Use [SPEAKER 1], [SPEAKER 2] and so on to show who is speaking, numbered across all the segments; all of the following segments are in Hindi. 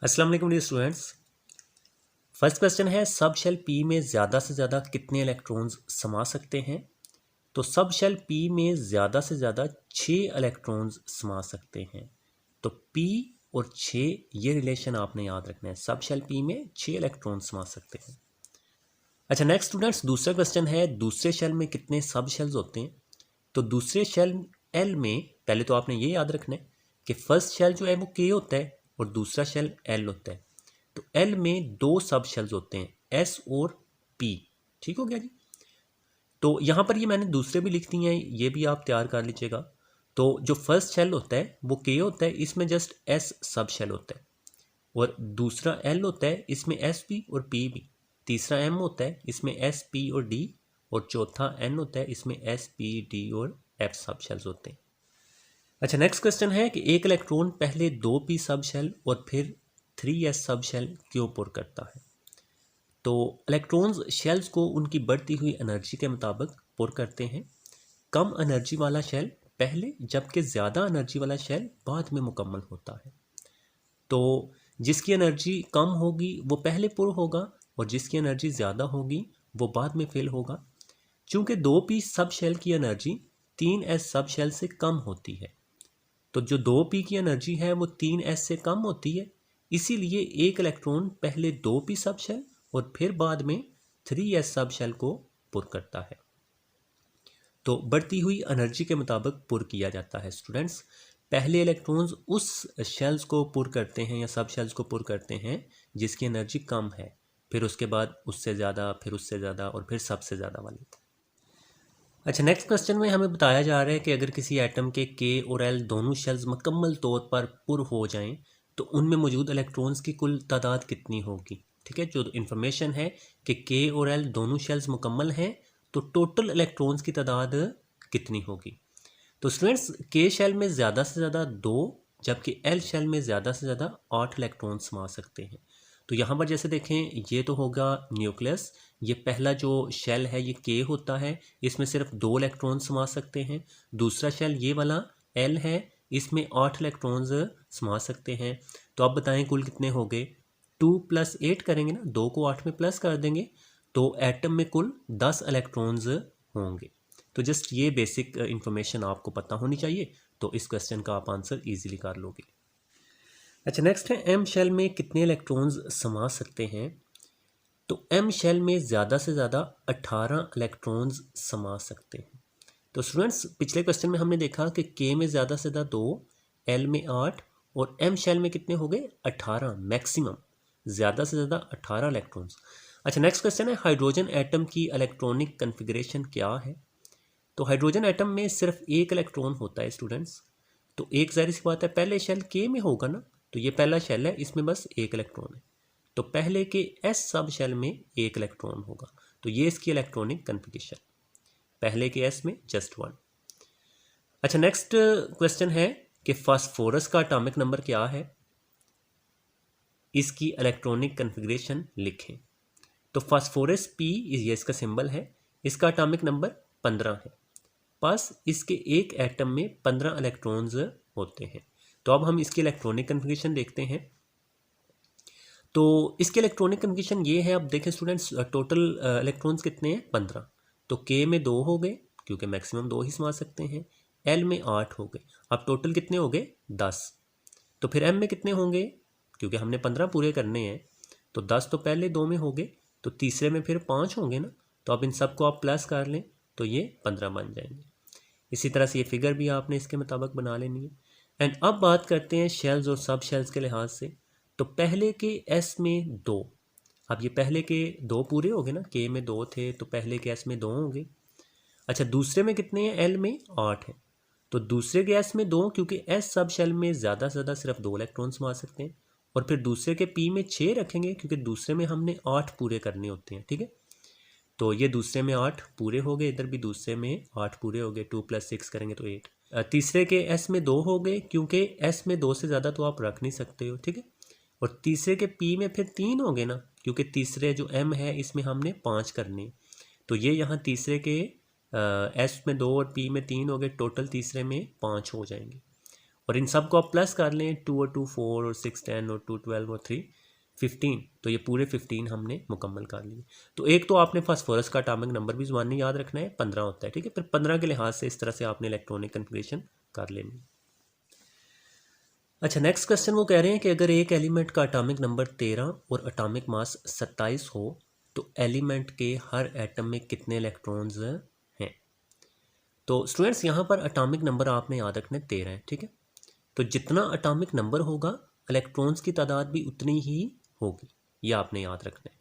[SPEAKER 1] अस्सलाम वालेकुम डियर स्टूडेंट्स। फर्स्ट क्वेश्चन है सब शेल पी में ज़्यादा से ज़्यादा कितने इलेक्ट्रॉन्स समा सकते हैं। तो सब शेल पी में ज़्यादा से ज़्यादा 6 इलेक्ट्रॉन्स समा सकते हैं। तो पी और 6 ये रिलेशन आपने याद रखना है। सब शेल पी में 6 इलेक्ट्रॉन्स समा सकते हैं। अच्छा नेक्स्ट स्टूडेंट्स, दूसरा क्वेश्चन है दूसरे शेल में कितने सब शेल्स होते हैं। तो दूसरे शेल एल में पहले तो आपने ये याद रखना है कि फर्स्ट शेल जो है वो के होता है और दूसरा शेल एल होता है। तो एल में 2 सब शेल्स होते हैं, एस और पी। ठीक हो गया जी। तो यहाँ पर ये मैंने दूसरे भी लिख दिए हैं, ये भी आप तैयार कर लीजिएगा। तो जो फर्स्ट शेल होता है वो के होता है, इसमें जस्ट एस सब शेल होता है। और दूसरा एल होता है, इसमें एस भी और पी भी। तीसरा एम होता है, इसमें एस पी और डी। और चौथा एन होता है, इसमें एस पी डी और एफ सब शेल्स होते हैं। अच्छा नेक्स्ट क्वेश्चन है कि एक इलेक्ट्रॉन पहले 2p सब शेल और फिर 3s सब शेल क्यों पुर करता है। तो इलेक्ट्रॉन्स शेल्स को उनकी बढ़ती हुई एनर्जी के मुताबिक पुर करते हैं। कम एनर्जी वाला शेल पहले, जबकि ज़्यादा एनर्जी वाला शेल बाद में मुकम्मल होता है। तो जिसकी एनर्जी कम होगी वो पहले पुर होगा और जिसकी एनर्जी ज़्यादा होगी वो बाद में फेल होगा। चूँकि 2p सब शेल की एनर्जी 3s सब शेल से कम होती है, तो जो 2p की एनर्जी है वो 3s से कम होती है। इसीलिए एक इलेक्ट्रॉन पहले 2p सब शेल और फिर बाद में 3s सब शेल को पुर करता है। तो बढ़ती हुई एनर्जी के मुताबिक पुर किया जाता है स्टूडेंट्स। पहले इलेक्ट्रॉन्स उस शेल्स को पुर करते हैं या सब शेल्स को पुर करते हैं जिसकी एनर्जी कम है, फिर उसके बाद उससे ज़्यादा, फिर उससे ज़्यादा और फिर सबसे ज़्यादा वाली। अच्छा नेक्स्ट क्वेश्चन में हमें बताया जा रहा है कि अगर किसी एटम के और एल दोनों शेल्स मुकम्मल तौर पर पुर हो जाएं तो उनमें मौजूद इलेक्ट्रॉन्स की कुल तादाद कितनी होगी। ठीक है, जो इन्फॉर्मेशन है कि के और एल दोनों शेल्स मुकम्मल हैं तो टोटल इलेक्ट्रॉन्स की तादाद कितनी होगी। तो स्टूडेंट्स, के शेल में ज़्यादा से ज़्यादा 2, जबकि एल शेल में ज़्यादा से ज़्यादा 8 इलेक्ट्रॉन्स समा सकते हैं। तो यहाँ पर जैसे देखें, ये तो होगा न्यूक्लियस। ये पहला जो शेल है ये के होता है, इसमें सिर्फ 2 इलेक्ट्रॉन समा सकते हैं। दूसरा शेल ये वाला एल है, इसमें 8 इलेक्ट्रॉन्स समा सकते हैं। तो आप बताएं कुल कितने हो गए। 2 + 8 करेंगे ना, 2 को 8 में प्लस कर देंगे तो एटम में कुल 10 इलेक्ट्रॉन्स होंगे। तो जस्ट ये बेसिक इंफॉर्मेशन आपको पता होनी चाहिए, तो इस क्वेश्चन का आप आंसर ईजिली कर लोगे। अच्छा नेक्स्ट है एम शेल में कितने इलेक्ट्रॉन्स समा सकते हैं। तो एम शेल में ज़्यादा से ज़्यादा 18 इलेक्ट्रॉन्स समा सकते हैं। तो स्टूडेंट्स, पिछले क्वेश्चन में हमने देखा कि के में ज़्यादा से ज़्यादा 2, एल में 8 और एम शेल में कितने हो गए 18, मैक्सिमम ज़्यादा से ज़्यादा 18 इलेक्ट्रॉन्स। अच्छा नेक्स्ट क्वेश्चन है हाइड्रोजन एटम की इलेक्ट्रॉनिक कन्फिग्रेशन क्या है। तो हाइड्रोजन एटम में सिर्फ एक इलेक्ट्रॉन होता है स्टूडेंट्स। तो एक ज़ाहिर सी बात है पहले शेल के में होगा ना, तो ये पहला शेल है, इसमें बस एक इलेक्ट्रॉन है। तो पहले के एस सब शेल में एक इलेक्ट्रॉन होगा, तो ये इसकी इलेक्ट्रॉनिक कन्फिग्रेशन, पहले के एस में जस्ट 1। अच्छा नेक्स्ट क्वेश्चन है कि फास्फोरस का एटॉमिक नंबर क्या है, इसकी इलेक्ट्रॉनिक कन्फिग्रेशन लिखें। तो फास्फोरस पी ये इसका सिंबल है, इसका एटॉमिक नंबर 15 है। पास इसके एक एटम में 15 इलेक्ट्रॉन्स होते हैं। तो अब हम इसकी इलेक्ट्रॉनिक कन्फिग्रेशन देखते हैं। तो इसके इलेक्ट्रॉनिक कन्फिग्रेशन ये है, अब देखें स्टूडेंट्स, टोटल इलेक्ट्रॉन्स कितने हैं 15। तो के में 2 हो गए क्योंकि मैक्सिमम 2 ही समा सकते हैं। एल में 8 हो गए, अब टोटल कितने हो गए 10। तो फिर एम में कितने होंगे, क्योंकि हमने 15 पूरे करने हैं तो 10 तो पहले 2 में हो गए, तो तीसरे में फिर 5 होंगे ना। तो अब इन सब को आप प्लस कर लें तो ये 15 बन जाएंगे। इसी तरह से ये फिगर भी आपने इसके मुताबिक बना लेनी है। एंड अब बात करते हैं शेल्स और सब शेल्स के लिहाज से। तो पहले के एस में 2, अब ये पहले के 2 पूरे हो गए ना, के में 2 थे तो पहले के एस में 2 होंगे। अच्छा दूसरे में कितने हैं, एल में 8 है, तो दूसरे के एस में 2, क्योंकि एस सब शेल में ज़्यादा से ज़्यादा सिर्फ 2 इलेक्ट्रॉन समा सकते हैं। और फिर दूसरे के पी में 6 रखेंगे क्योंकि दूसरे में हमने 8 पूरे करने होते हैं। ठीक है, तो ये दूसरे में 8 पूरे हो गए, इधर भी दूसरे में 8 पूरे हो गए, 2 + 6 करेंगे तो 8। तीसरे के एस में 2 हो गए क्योंकि एस में 2 से ज़्यादा तो आप रख नहीं सकते हो। ठीक है, और तीसरे के पी में फिर 3 हो गए ना, क्योंकि तीसरे जो एम है इसमें हमने 5 करने, तो ये यहाँ तीसरे के एस में 2 और पी में 3 हो गए, टोटल तीसरे में 5 हो जाएंगे। और इन सब को आप प्लस कर लें, 2 और 2 4 और 6 10 और 2 12 और 3 15, तो ये पूरे 15 हमने मुकम्मल कर लिए। तो एक तो आपने फास्फोरस का एटॉमिक नंबर भी ज़बानी याद रखना है, 15 होता है, ठीक है। फिर 15 के लिहाज से इस तरह से आपने इलेक्ट्रॉनिक कन्फिगरेशन कर लेनी। अच्छा, नेक्स्ट क्वेश्चन वो कह रहे हैं कि अगर एक एलिमेंट का एटॉमिक नंबर 13 और एटॉमिक मास 27 हो तो एलिमेंट के हर एटम में कितने इलेक्ट्रॉन्स हैं। तो स्टूडेंट्स यहाँ पर एटॉमिक नंबर आपने याद रखना है 13 है, ठीक है। तो जितना एटॉमिक नंबर होगा इलेक्ट्रॉन्स की तादाद भी उतनी ही होगी, ये आपने याद रखना है।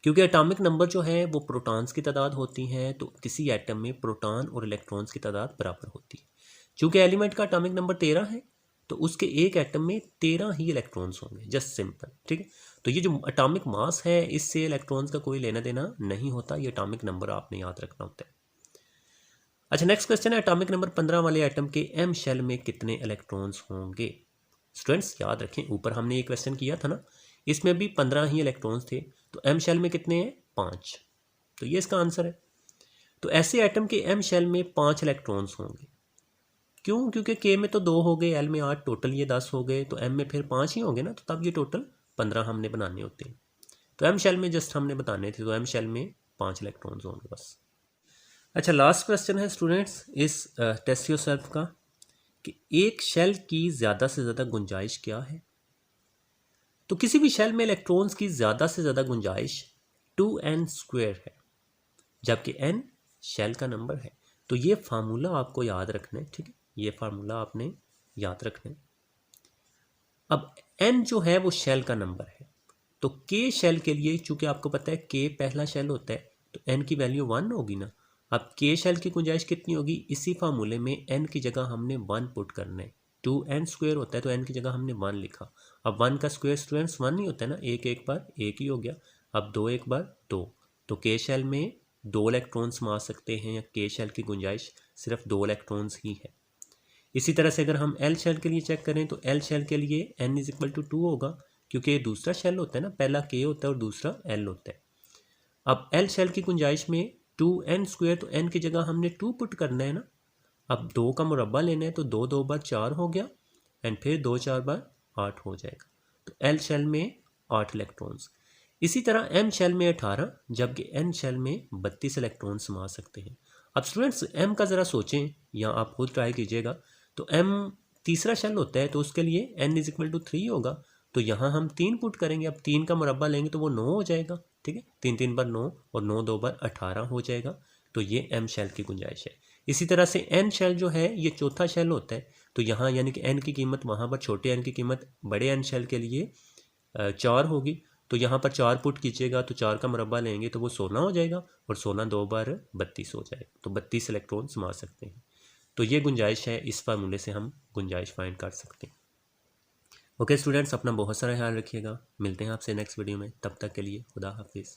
[SPEAKER 1] क्योंकि एटॉमिक नंबर जो है वो प्रोटॉन्स की तादाद होती है, तो किसी एटम में प्रोटॉन और इलेक्ट्रॉन्स की तादाद बराबर होती है। चूँकि एलिमेंट का एटॉमिक नंबर 13 है तो उसके एक एटम में 13 ही इलेक्ट्रॉन्स होंगे, जस्ट सिंपल, ठीक है। तो ये जो एटॉमिक मास है इससे इलेक्ट्रॉन्स का कोई लेना देना नहीं होता, ये एटॉमिक नंबर आपने याद रखना होता है। अच्छा, नेक्स्ट क्वेश्चन है एटॉमिक नंबर 15 वाले एटम के एम शेल में कितने इलेक्ट्रॉन्स होंगे। स्टूडेंट्स याद रखें, ऊपर हमने ये क्वेश्चन किया था ना, इसमें भी 15 ही इलेक्ट्रॉन्स थे, तो एम शेल में कितने हैं, 5, तो ये इसका आंसर है। तो ऐसे एटम के एम शेल में 5 इलेक्ट्रॉन्स होंगे। क्यों? क्योंकि के में तो 2 हो गए, एल में 8, टोटल ये 10 हो गए, तो एम में फिर 5 ही होंगे ना, तो तब ये टोटल 15 हमने बनाने होते हैं। तो एम शेल में जस्ट हमने बताने थे, तो एम शेल में 5 इलेक्ट्रॉन्स होंगे बस। अच्छा, लास्ट क्वेश्चन है स्टूडेंट्स इस टेस्ट योरसेल्फ का कि एक शेल की ज़्यादा से ज़्यादा गुंजाइश क्या है। तो किसी भी शेल में इलेक्ट्रॉन्स की ज़्यादा से ज़्यादा गुंजाइश 2n² है, जबकि n शेल का नंबर है। तो ये फार्मूला आपको याद रखना है, ठीक है, ये फार्मूला आपने याद रखना है। अब n जो है वो शेल का नंबर है, तो k शेल के लिए चूंकि आपको पता है k पहला शेल होता है, तो n की वैल्यू 1 होगी ना। अब k शेल की गुंजाइश कितनी होगी, इसी फार्मूले में n की जगह हमने 1 पुट करना है। 2n² होता है तो n की जगह हमने 1 लिखा। अब 1 का स्क्वायर स्टूडेंट्स 1 नहीं होता है ना, एक बार एक ही हो गया। अब 2 एक बार 2, तो k शेल में 2 इलेक्ट्रॉन्स मार सकते हैं, या k शेल की गुंजाइश सिर्फ 2 इलेक्ट्रॉन्स ही है। इसी तरह से अगर हम L शेल के लिए चेक करें तो L शेल के लिए n = 2 होगा, क्योंकि ये दूसरा शेल होता है ना, पहला k होता है और दूसरा L होता है। अब L शेल की गुंजाइश में 2n², तो n की जगह हमने 2 पुट करना है ना। अब 2 का मुरब्बा लेना है, तो 2 2 बार 4 हो गया, एंड फिर 2 4 बार 8 हो जाएगा। तो L शेल में 8 इलेक्ट्रॉन्स। इसी तरह M शेल में 18, जबकि N शेल में 32 इलेक्ट्रॉन्स समा सकते हैं। अब स्टूडेंट्स M का ज़रा सोचें, या आप खुद ट्राई कीजिएगा। तो M तीसरा शेल होता है, तो उसके लिए n = 3 होगा, तो यहाँ हम 3 पुट करेंगे। अब 3 का मुरब्बा लेंगे तो वो 9 हो जाएगा, ठीक है, 3 3 बार 9 और 9 2 बार 18 हो जाएगा। तो ये M शेल की गुंजाइश है। इसी तरह से N शेल जो है ये चौथा शेल होता है, तो यहाँ यानी कि N की कीमत वहाँ पर छोटे n की कीमत बड़े N शेल के लिए 4 होगी, तो यहाँ पर 4 पुट कीजिएगा, तो 4 का मुरब्बा लेंगे तो वो 16 हो जाएगा, और 16 2 बार 32 हो जाएगा, तो 32 इलेक्ट्रॉन समा सकते हैं। तो ये गुंजाइश है, इस फार्मूले से हम गुंजाइश फाइंड कर सकते हैं। ओके स्टूडेंट्स, अपना बहुत सारा ख्याल रखिएगा, मिलते हैं आपसे नेक्स्ट वीडियो में, तब तक के लिए खुदा हाफिज़।